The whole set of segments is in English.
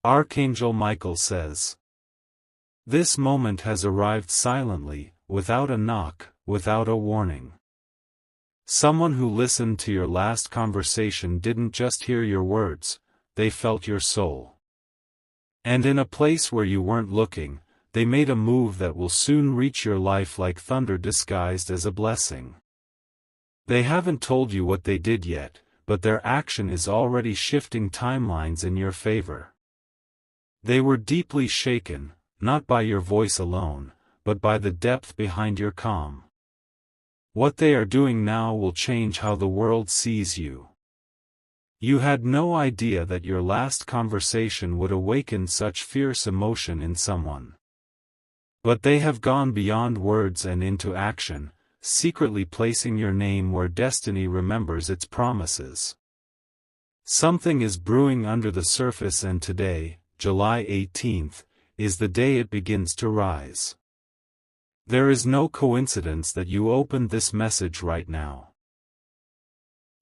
Archangel Michael says. This moment has arrived silently, without a knock, without a warning. Someone who listened to your last conversation didn't just hear your words, they felt your soul. And in a place where you weren't looking, they made a move that will soon reach your life like thunder disguised as a blessing. They haven't told you what they did yet, but their action is already shifting timelines in your favor. They were deeply shaken, not by your voice alone, but by the depth behind your calm. What they are doing now will change how the world sees you. You had no idea that your last conversation would awaken such fierce emotion in someone. But they have gone beyond words and into action, secretly placing your name where destiny remembers its promises. Something is brewing under the surface, and today, July 18th, is the day it begins to rise. There is no coincidence that you opened this message right now.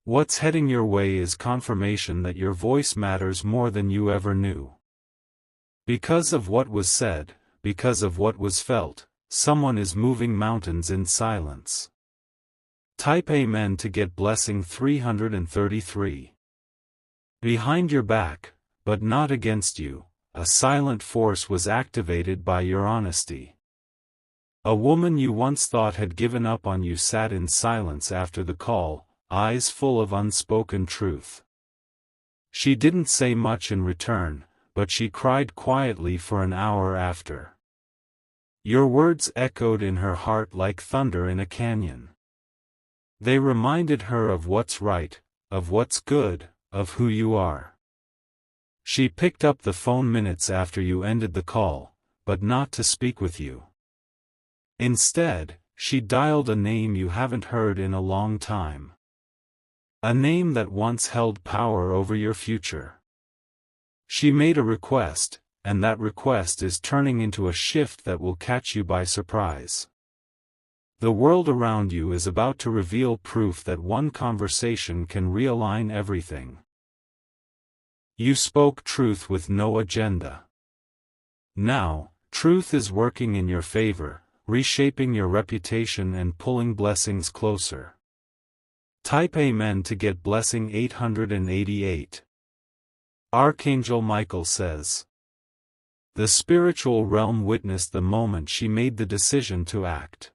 What's heading your way is confirmation that your voice matters more than you ever knew. Because of what was said, because of what was felt, someone is moving mountains in silence. Type Amen to get blessing 333. Behind your back, but not against you, a silent force was activated by your honesty. A woman you once thought had given up on you sat in silence after the call, eyes full of unspoken truth. She didn't say much in return, but she cried quietly for an hour after. Your words echoed in her heart like thunder in a canyon. They reminded her of what's right, of what's good, of who you are. She picked up the phone minutes after you ended the call, but not to speak with you. Instead, she dialed a name you haven't heard in a long time. A name that once held power over your future. She made a request, and that request is turning into a shift that will catch you by surprise. The world around you is about to reveal proof that one conversation can realign everything. You spoke truth with no agenda. Now, truth is working in your favor, reshaping your reputation and pulling blessings closer. Type Amen to get blessing 888. Archangel Michael says. The spiritual realm witnessed the moment she made the decision to act.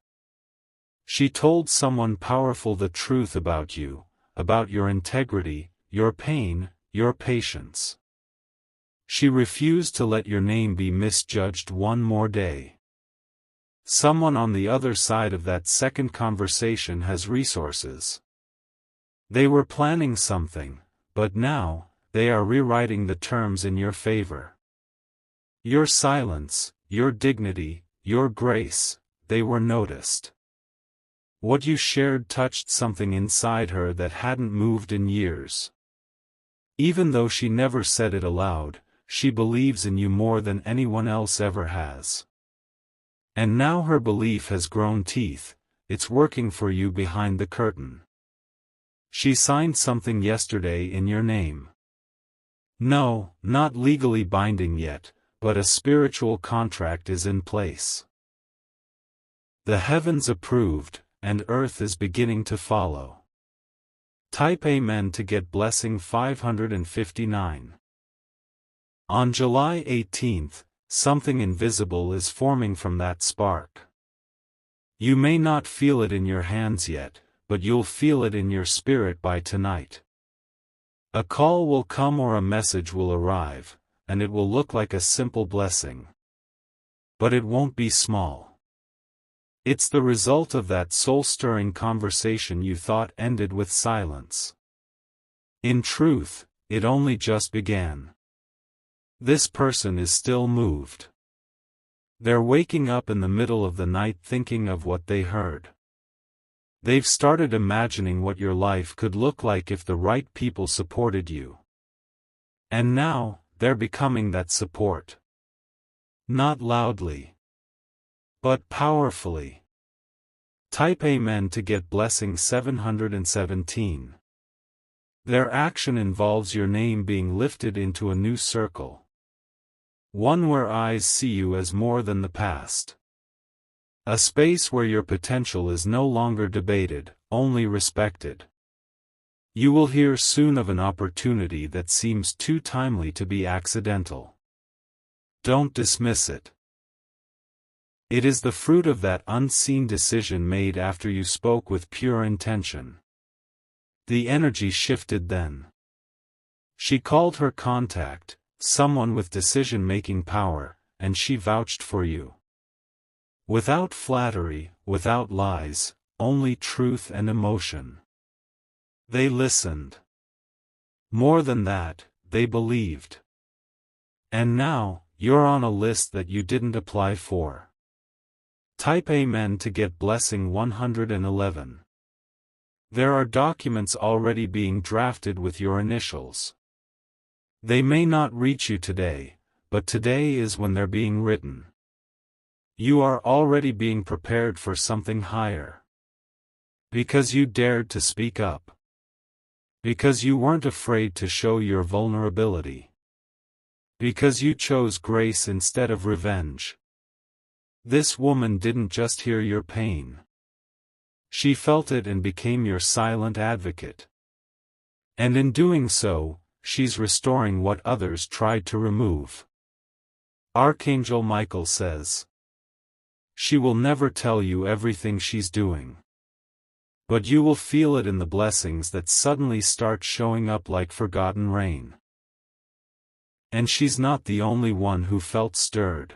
She told someone powerful the truth about you, about your integrity, your pain, your patience. She refused to let your name be misjudged one more day. Someone on the other side of that second conversation has resources. They were planning something, but now, they are rewriting the terms in your favor. Your silence, your dignity, your grace, they were noticed. What you shared touched something inside her that hadn't moved in years. Even though she never said it aloud, she believes in you more than anyone else ever has. And now her belief has grown teeth, it's working for you behind the curtain. She signed something yesterday in your name. No, not legally binding yet, but a spiritual contract is in place. The heavens approved, and earth is beginning to follow. Type Amen to get blessing 559. On July 18th, something invisible is forming from that spark. You may not feel it in your hands yet, but you'll feel it in your spirit by tonight. A call will come or a message will arrive, and it will look like a simple blessing. But it won't be small. It's the result of that soul-stirring conversation you thought ended with silence. In truth, it only just began. This person is still moved. They're waking up in the middle of the night thinking of what they heard. They've started imagining what your life could look like if the right people supported you. And now, they're becoming that support. Not loudly, but powerfully. Type Amen to get blessing 717. Their action involves your name being lifted into a new circle. One where eyes see you as more than the past. A space where your potential is no longer debated, only respected. You will hear soon of an opportunity that seems too timely to be accidental. Don't dismiss it. It is the fruit of that unseen decision made after you spoke with pure intention. The energy shifted then. She called her contact, someone with decision-making power, and she vouched for you. Without flattery, without lies, only truth and emotion. They listened. More than that, they believed. And now, you're on a list that you didn't apply for. Type Amen to get blessing 111. There are documents already being drafted with your initials. They may not reach you today, but today is when they're being written. You are already being prepared for something higher. Because you dared to speak up. Because you weren't afraid to show your vulnerability. Because you chose grace instead of revenge. This woman didn't just hear your pain. She felt it and became your silent advocate. And in doing so, she's restoring what others tried to remove. Archangel Michael says, she will never tell you everything she's doing. But you will feel it in the blessings that suddenly start showing up like forgotten rain. And she's not the only one who felt stirred.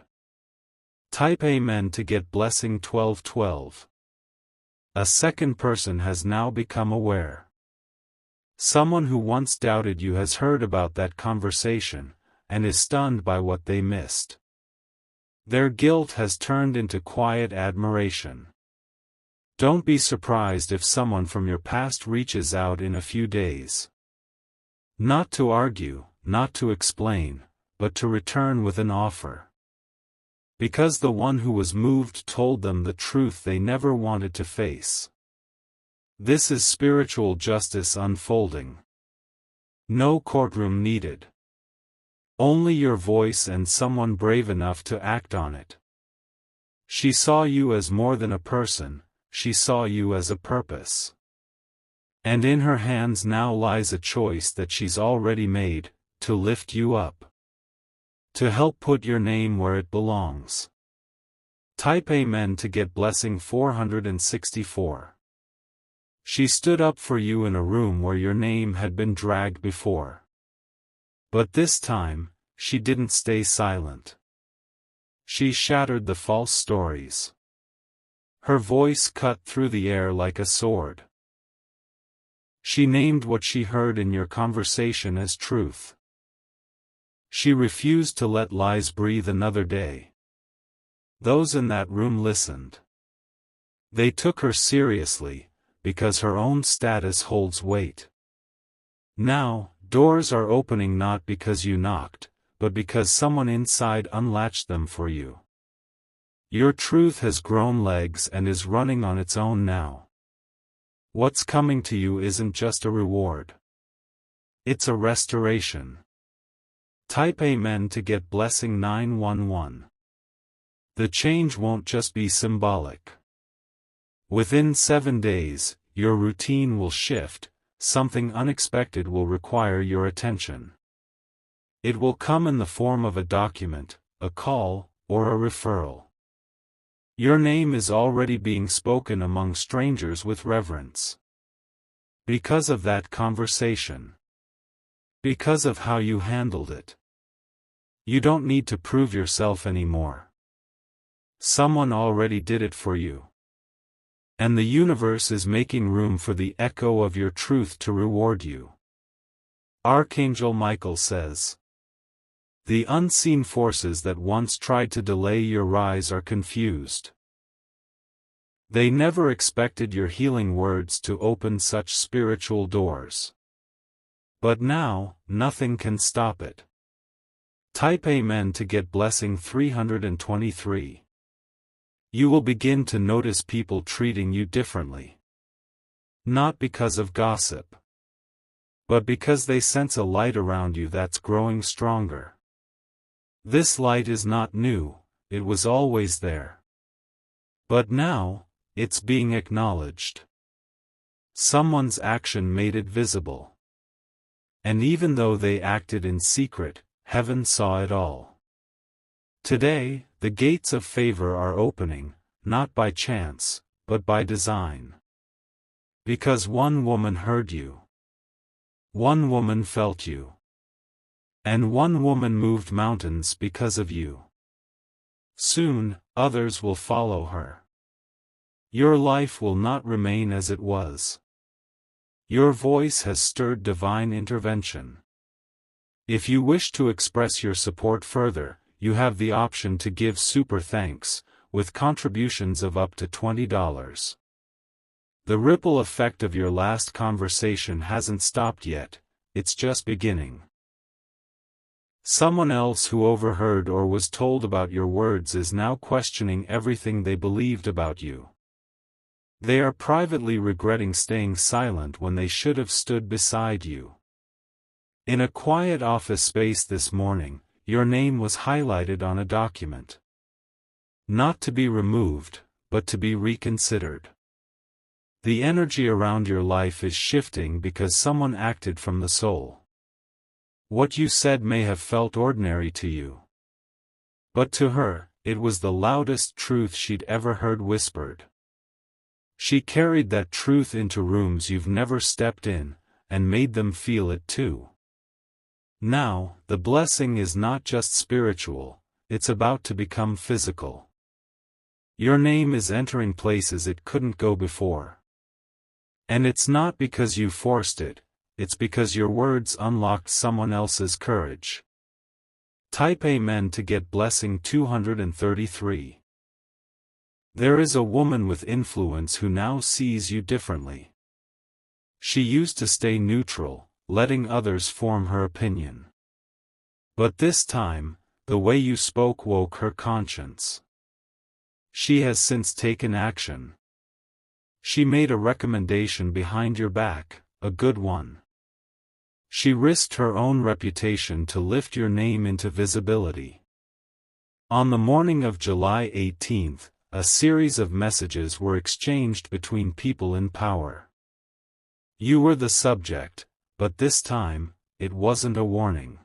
Type Amen to get blessing 1212. A second person has now become aware. Someone who once doubted you has heard about that conversation, and is stunned by what they missed. Their guilt has turned into quiet admiration. Don't be surprised if someone from your past reaches out in a few days. Not to argue, not to explain, but to return with an offer. Because the one who was moved told them the truth they never wanted to face. This is spiritual justice unfolding. No courtroom needed. Only your voice and someone brave enough to act on it. She saw you as more than a person, she saw you as a purpose. And in her hands now lies a choice that she's already made, to lift you up. To help put your name where it belongs. Type Amen to get blessing 464. She stood up for you in a room where your name had been dragged before. But this time, she didn't stay silent. She shattered the false stories. Her voice cut through the air like a sword. She named what she heard in your conversation as truth. She refused to let lies breathe another day. Those in that room listened. They took her seriously, because her own status holds weight. Now, doors are opening not because you knocked, but because someone inside unlatched them for you. Your truth has grown legs and is running on its own now. What's coming to you isn't just a reward. It's a restoration. Type Amen to get blessing 911. The change won't just be symbolic. Within 7 days, your routine will shift, something unexpected will require your attention. It will come in the form of a document, a call, or a referral. Your name is already being spoken among strangers with reverence. Because of that conversation. Because of how you handled it. You don't need to prove yourself anymore. Someone already did it for you. And the universe is making room for the echo of your truth to reward you. Archangel Michael says, the unseen forces that once tried to delay your rise are confused. They never expected your healing words to open such spiritual doors. But now, nothing can stop it. Type Amen to get blessing 323. You will begin to notice people treating you differently. Not because of gossip. But because they sense a light around you that's growing stronger. This light is not new, it was always there. But now, it's being acknowledged. Someone's action made it visible. And even though they acted in secret, heaven saw it all. Today, the gates of favor are opening, not by chance, but by design. Because one woman heard you. One woman felt you. And one woman moved mountains because of you. Soon, others will follow her. Your life will not remain as it was. Your voice has stirred divine intervention. If you wish to express your support further, you have the option to give super thanks, with contributions of up to $20. The ripple effect of your last conversation hasn't stopped yet, it's just beginning. Someone else who overheard or was told about your words is now questioning everything they believed about you. They are privately regretting staying silent when they should have stood beside you. In a quiet office space this morning, your name was highlighted on a document. Not to be removed, but to be reconsidered. The energy around your life is shifting because someone acted from the soul. What you said may have felt ordinary to you. But to her, it was the loudest truth she'd ever heard whispered. She carried that truth into rooms you've never stepped in, and made them feel it too. Now, the blessing is not just spiritual, it's about to become physical. Your name is entering places it couldn't go before. And it's not because you forced it, it's because your words unlocked someone else's courage. Type Amen to get blessing 233. There is a woman with influence who now sees you differently. She used to stay neutral, letting others form her opinion. But this time, the way you spoke woke her conscience. She has since taken action. She made a recommendation behind your back, a good one. She risked her own reputation to lift your name into visibility. On the morning of July 18th, a series of messages were exchanged between people in power. You were the subject, but this time, it wasn't a warning.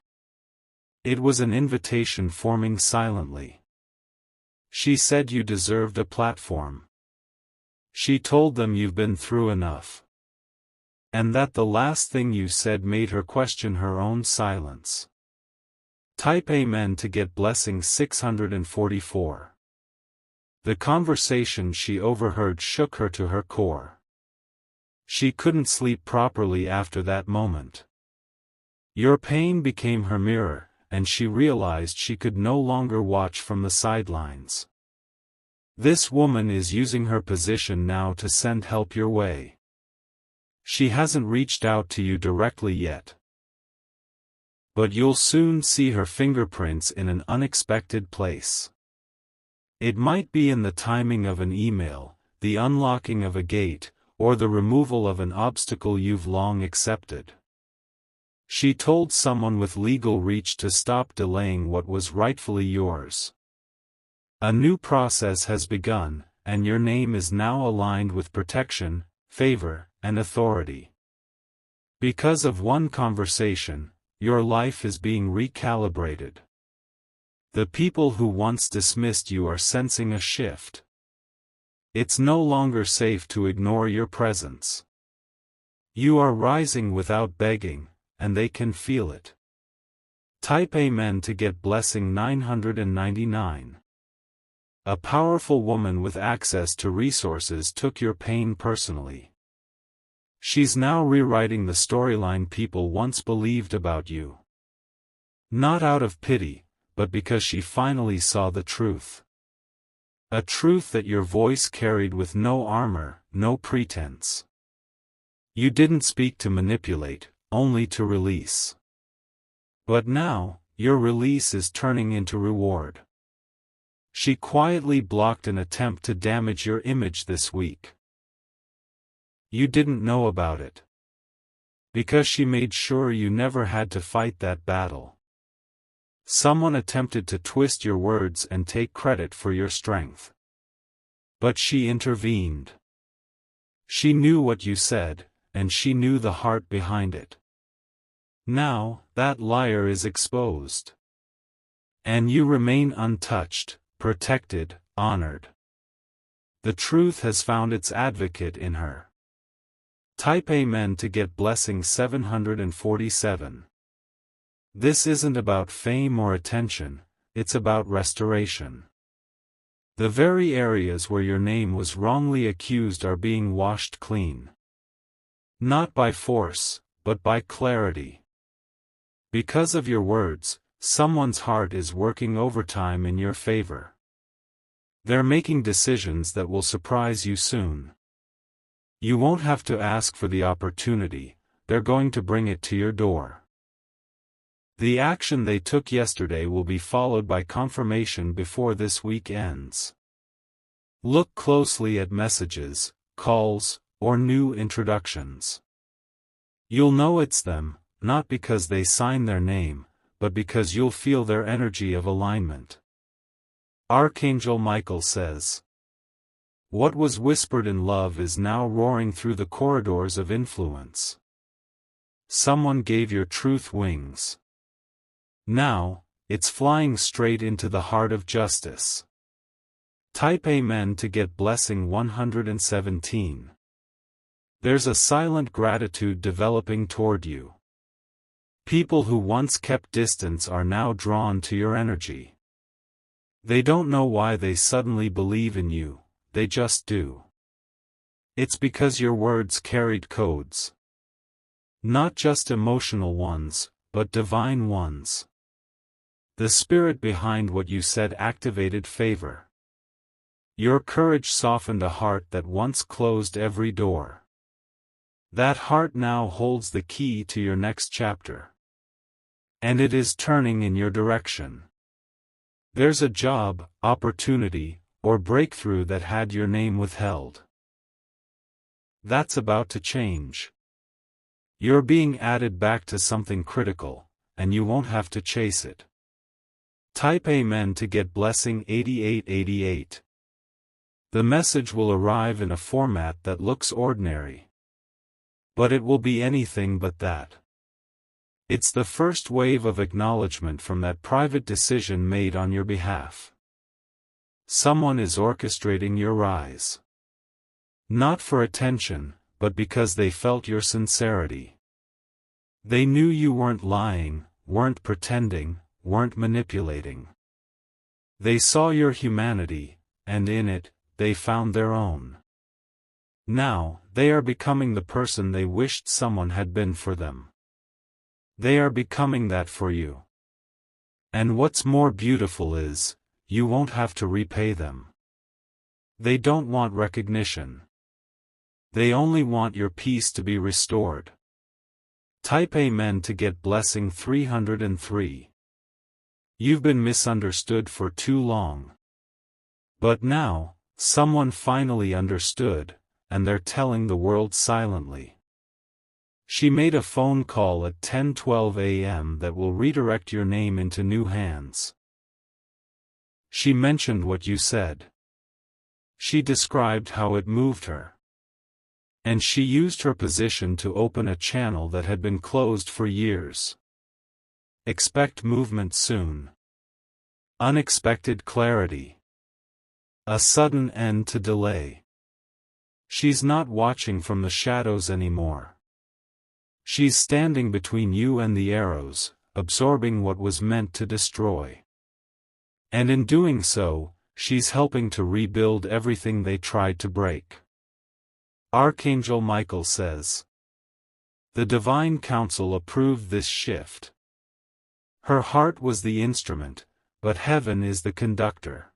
It was an invitation forming silently. She said you deserved a platform. She told them you've been through enough. And that the last thing you said made her question her own silence. Type Amen to get blessing 644. The conversation she overheard shook her to her core. She couldn't sleep properly after that moment. Your pain became her mirror, and she realized she could no longer watch from the sidelines. This woman is using her position now to send help your way. She hasn't reached out to you directly yet. But you'll soon see her fingerprints in an unexpected place. It might be in the timing of an email, the unlocking of a gate, or the removal of an obstacle you've long accepted. She told someone with legal reach to stop delaying what was rightfully yours. A new process has begun, and your name is now aligned with protection, favor, and authority. Because of one conversation, your life is being recalibrated. The people who once dismissed you are sensing a shift. It's no longer safe to ignore your presence. You are rising without begging, and they can feel it. Type Amen to get blessing 999. A powerful woman with access to resources took your pain personally. She's now rewriting the storyline people once believed about you. Not out of pity, but because she finally saw the truth. A truth that your voice carried with no armor, no pretense. You didn't speak to manipulate, only to release. But now, your release is turning into reward. She quietly blocked an attempt to damage your image this week. You didn't know about it. Because she made sure you never had to fight that battle. Someone attempted to twist your words and take credit for your strength. But she intervened. She knew what you said, and she knew the heart behind it. Now, that liar is exposed. And you remain untouched, protected, honored. The truth has found its advocate in her. Type Amen to get blessing 747. This isn't about fame or attention, it's about restoration. The very areas where your name was wrongly accused are being washed clean. Not by force, but by clarity. Because of your words, someone's heart is working overtime in your favor. They're making decisions that will surprise you soon. You won't have to ask for the opportunity, they're going to bring it to your door. The action they took yesterday will be followed by confirmation before this week ends. Look closely at messages, calls, or new introductions. You'll know it's them, not because they sign their name, but because you'll feel their energy of alignment. Archangel Michael says, "What was whispered in love is now roaring through the corridors of influence." Someone gave your truth wings. Now, it's flying straight into the heart of justice. Type Amen to get blessing 117. There's a silent gratitude developing toward you. People who once kept distance are now drawn to your energy. They don't know why they suddenly believe in you, they just do. It's because your words carried codes. Not just emotional ones, but divine ones. The spirit behind what you said activated favor. Your courage softened a heart that once closed every door. That heart now holds the key to your next chapter. And it is turning in your direction. There's a job, opportunity, or breakthrough that had your name withheld. That's about to change. You're being added back to something critical, and you won't have to chase it. Type Amen to get blessing 8888. The message will arrive in a format that looks ordinary. But it will be anything but that. It's the first wave of acknowledgement from that private decision made on your behalf. Someone is orchestrating your rise. Not for attention, but because they felt your sincerity. They knew you weren't lying, weren't pretending, weren't manipulating. They saw your humanity, and in it, they found their own. Now, they are becoming the person they wished someone had been for them. They are becoming that for you. And what's more beautiful is, you won't have to repay them. They don't want recognition. They only want your peace to be restored. Type Amen to get blessing 303. You've been misunderstood for too long. But now, someone finally understood, and they're telling the world silently. She made a phone call at 10:12 a.m. that will redirect your name into new hands. She mentioned what you said. She described how it moved her. And she used her position to open a channel that had been closed for years. Expect movement soon. Unexpected clarity. A sudden end to delay. She's not watching from the shadows anymore. She's standing between you and the arrows, absorbing what was meant to destroy. And in doing so, she's helping to rebuild everything they tried to break. Archangel Michael says, the divine council approved this shift. Her heart was the instrument, but heaven is the conductor.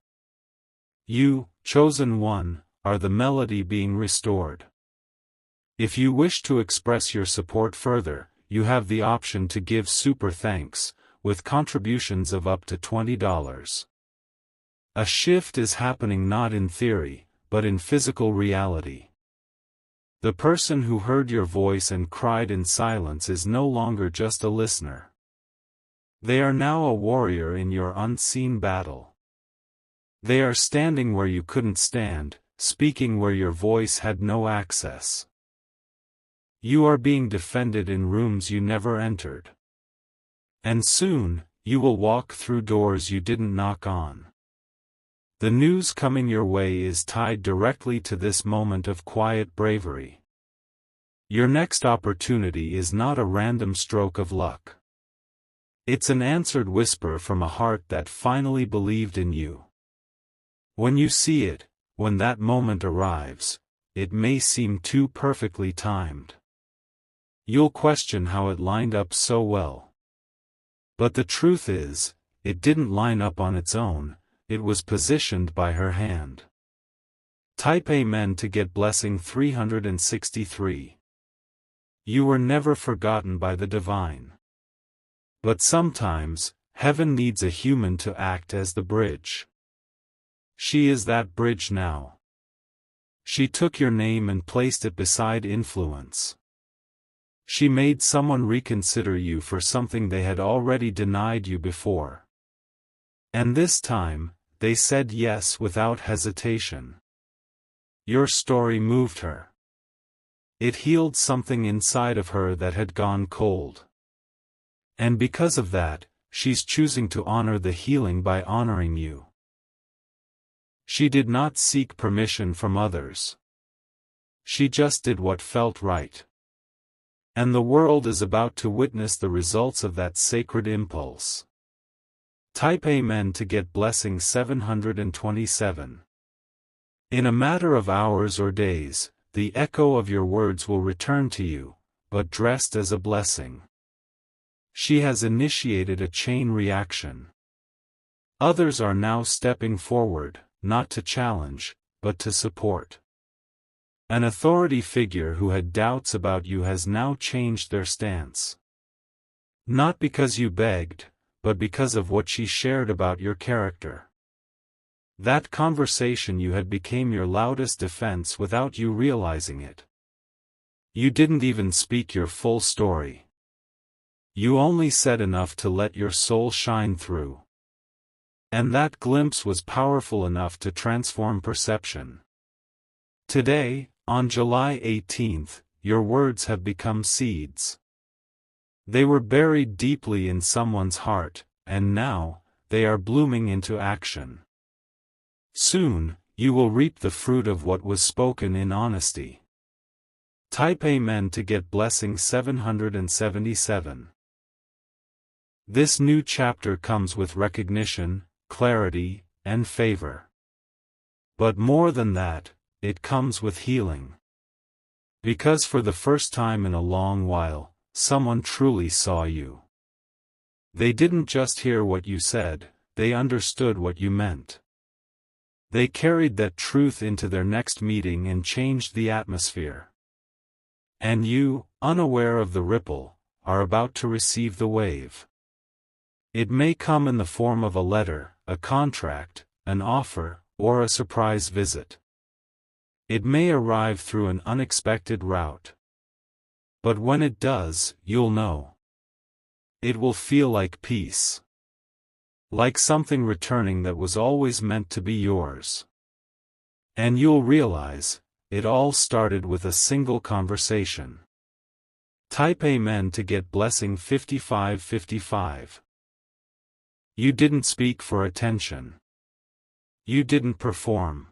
You, chosen one, are the melody being restored. If you wish to express your support further, you have the option to give super thanks, with contributions of up to $20. A shift is happening not in theory, but in physical reality. The person who heard your voice and cried in silence is no longer just a listener. They are now a warrior in your unseen battle. They are standing where you couldn't stand, speaking where your voice had no access. You are being defended in rooms you never entered. And soon, you will walk through doors you didn't knock on. The news coming your way is tied directly to this moment of quiet bravery. Your next opportunity is not a random stroke of luck. It's an answered whisper from a heart that finally believed in you. When you see it, when that moment arrives, it may seem too perfectly timed. You'll question how it lined up so well. But the truth is, it didn't line up on its own, it was positioned by her hand. Type Amen to get blessing 363. You were never forgotten by the divine. But sometimes, heaven needs a human to act as the bridge. She is that bridge now. She took your name and placed it beside influence. She made someone reconsider you for something they had already denied you before. And this time, they said yes without hesitation. Your story moved her. It healed something inside of her that had gone cold. And because of that, she's choosing to honor the healing by honoring you. She did not seek permission from others. She just did what felt right. And the world is about to witness the results of that sacred impulse. Type Amen to get blessing 727. In a matter of hours or days, the echo of your words will return to you, but dressed as a blessing. She has initiated a chain reaction. Others are now stepping forward, not to challenge, but to support. An authority figure who had doubts about you has now changed their stance. Not because you begged, but because of what she shared about your character. That conversation you had became your loudest defense without you realizing it. You didn't even speak your full story. You only said enough to let your soul shine through. And that glimpse was powerful enough to transform perception. Today, on July 18th, your words have become seeds. They were buried deeply in someone's heart, and now, they are blooming into action. Soon, you will reap the fruit of what was spoken in honesty. Type Amen to get blessing 777. This new chapter comes with recognition, clarity, and favor. But more than that, it comes with healing. Because for the first time in a long while, someone truly saw you. They didn't just hear what you said, they understood what you meant. They carried that truth into their next meeting and changed the atmosphere. And you, unaware of the ripple, are about to receive the wave. It may come in the form of a letter, a contract, an offer, or a surprise visit. It may arrive through an unexpected route. But when it does, you'll know. It will feel like peace. Like something returning that was always meant to be yours. And you'll realize, it all started with a single conversation. Type Amen to get blessing 5555. You didn't speak for attention. You didn't perform.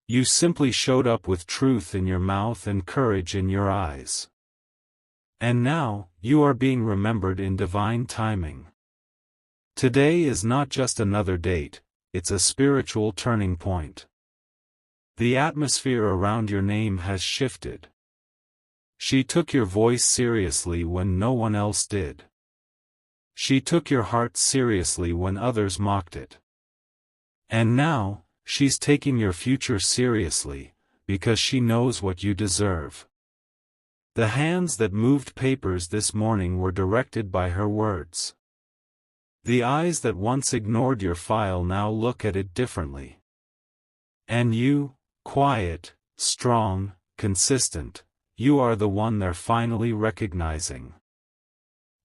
You simply showed up with truth in your mouth and courage in your eyes. And now, you are being remembered in divine timing. Today is not just another date, it's a spiritual turning point. The atmosphere around your name has shifted. She took your voice seriously when no one else did. She took your heart seriously when others mocked it. And now, she's taking your future seriously, because she knows what you deserve. The hands that moved papers this morning were directed by her words. The eyes that once ignored your file now look at it differently. And you, quiet, strong, consistent, you are the one they're finally recognizing.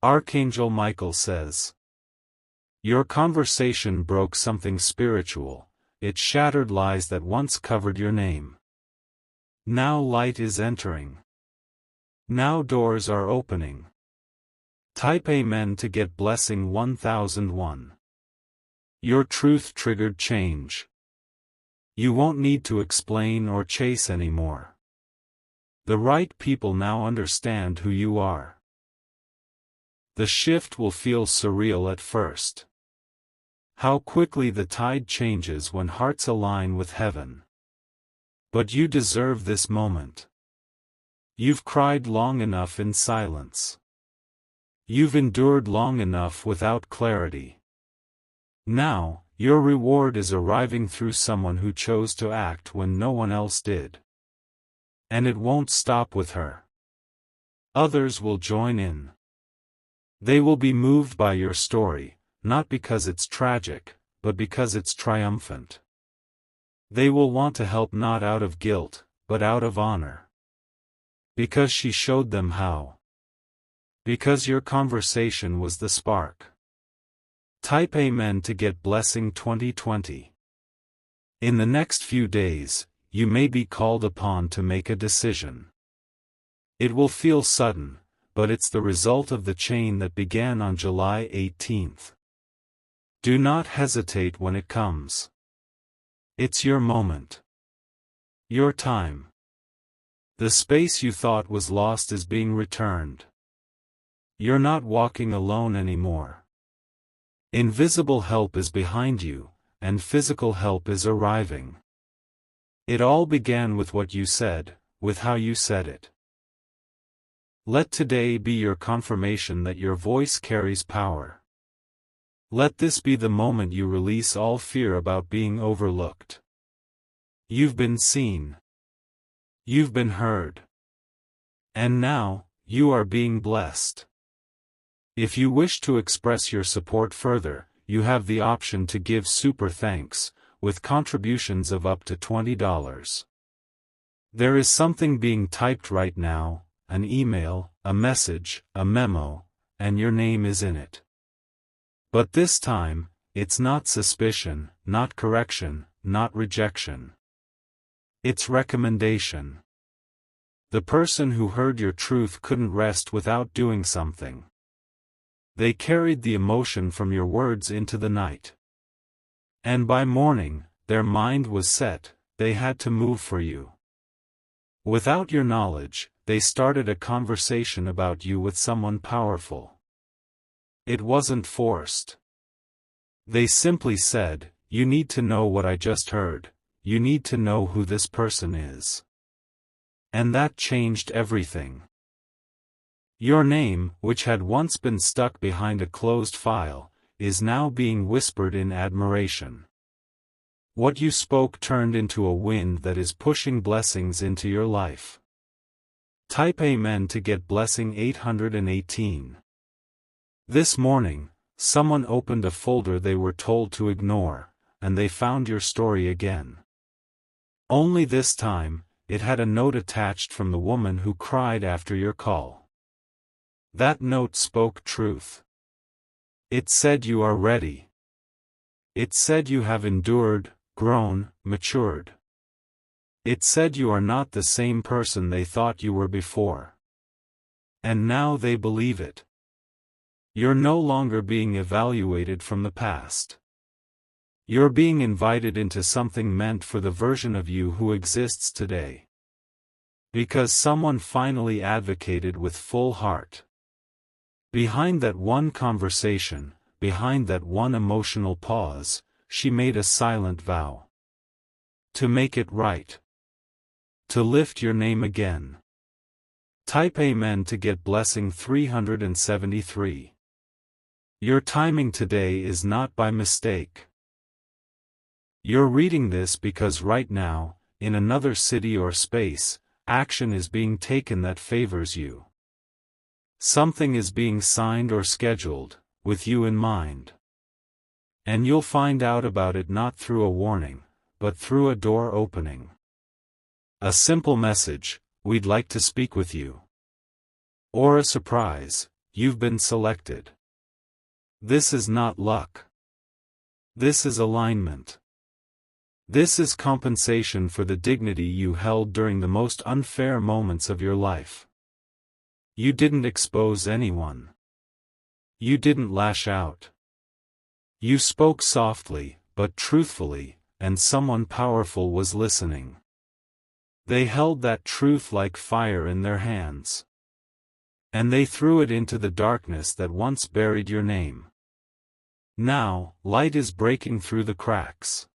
Archangel Michael says, Your conversation broke something spiritual. It shattered lies that once covered your name. Now light is entering. Now doors are opening. Type Amen to get blessing 1001. Your truth triggered change. You won't need to explain or chase anymore. The right people now understand who you are. The shift will feel surreal at first. How quickly the tide changes when hearts align with heaven. But you deserve this moment. You've cried long enough in silence. You've endured long enough without clarity. Now, your reward is arriving through someone who chose to act when no one else did. And it won't stop with her. Others will join in. They will be moved by your story, not because it's tragic, but because it's triumphant. They will want to help not out of guilt, but out of honor. Because she showed them how. Because your conversation was the spark. Type Amen to get blessing 2020. In the next few days, you may be called upon to make a decision. It will feel sudden, but it's the result of the chain that began on July 18th. Do not hesitate when it comes. It's your moment. Your time. The space you thought was lost is being returned. You're not walking alone anymore. Invisible help is behind you, and physical help is arriving. It all began with what you said, with how you said it. Let today be your confirmation that your voice carries power. Let this be the moment you release all fear about being overlooked. You've been seen. You've been heard. And now, you are being blessed. If you wish to express your support further, you have the option to give super thanks, with contributions of up to $20. There is something being typed right now, an email, a message, a memo, and your name is in it. But this time, it's not suspicion, not correction, not rejection. It's recommendation. The person who heard your truth couldn't rest without doing something. They carried the emotion from your words into the night. And by morning, their mind was set, they had to move for you. Without your knowledge, they started a conversation about you with someone powerful. It wasn't forced. They simply said, "You need to know what I just heard, you need to know who this person is." And that changed everything. Your name, which had once been stuck behind a closed file, is now being whispered in admiration. What you spoke turned into a wind that is pushing blessings into your life. Type Amen to get blessing 818. This morning, someone opened a folder they were told to ignore, and they found your story again. Only this time, it had a note attached from the woman who cried after your call. That note spoke truth. It said you are ready. It said you have endured, grown, matured. It said you are not the same person they thought you were before. And now they believe it. You're no longer being evaluated from the past. You're being invited into something meant for the version of you who exists today. Because someone finally advocated with full heart. Behind that one conversation, behind that one emotional pause, she made a silent vow. To make it right. To lift your name again. Type Amen to get blessing 373. Your timing today is not by mistake. You're reading this because right now, in another city or space, action is being taken that favors you. Something is being signed or scheduled, with you in mind. And you'll find out about it not through a warning, but through a door opening. A simple message, "We'd like to speak with you." Or a surprise, "You've been selected." This is not luck. This is alignment. This is compensation for the dignity you held during the most unfair moments of your life. You didn't expose anyone. You didn't lash out. You spoke softly, but truthfully, and someone powerful was listening. They held that truth like fire in their hands. And they threw it into the darkness that once buried your name. Now, light is breaking through the cracks.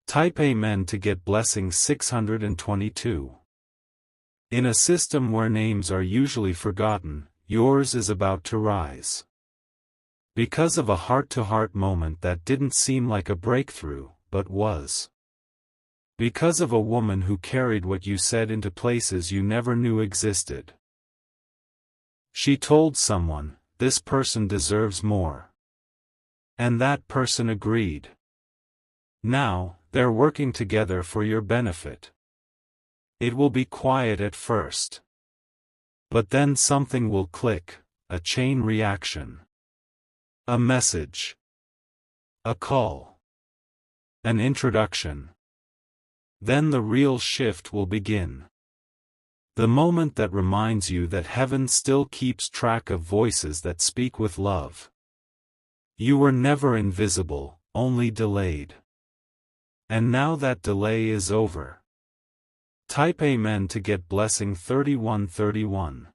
Type Amen to get blessing 622. In a system where names are usually forgotten, yours is about to rise. Because of a heart-to-heart moment that didn't seem like a breakthrough, but was. Because of a woman who carried what you said into places you never knew existed. She told someone, "This person deserves more." And that person agreed. Now, they're working together for your benefit. It will be quiet at first. But then something will click, a chain reaction. A message. A call. An introduction. Then the real shift will begin. The moment that reminds you that heaven still keeps track of voices that speak with love. You were never invisible, only delayed. And now that delay is over. Type Amen to get blessing 3131.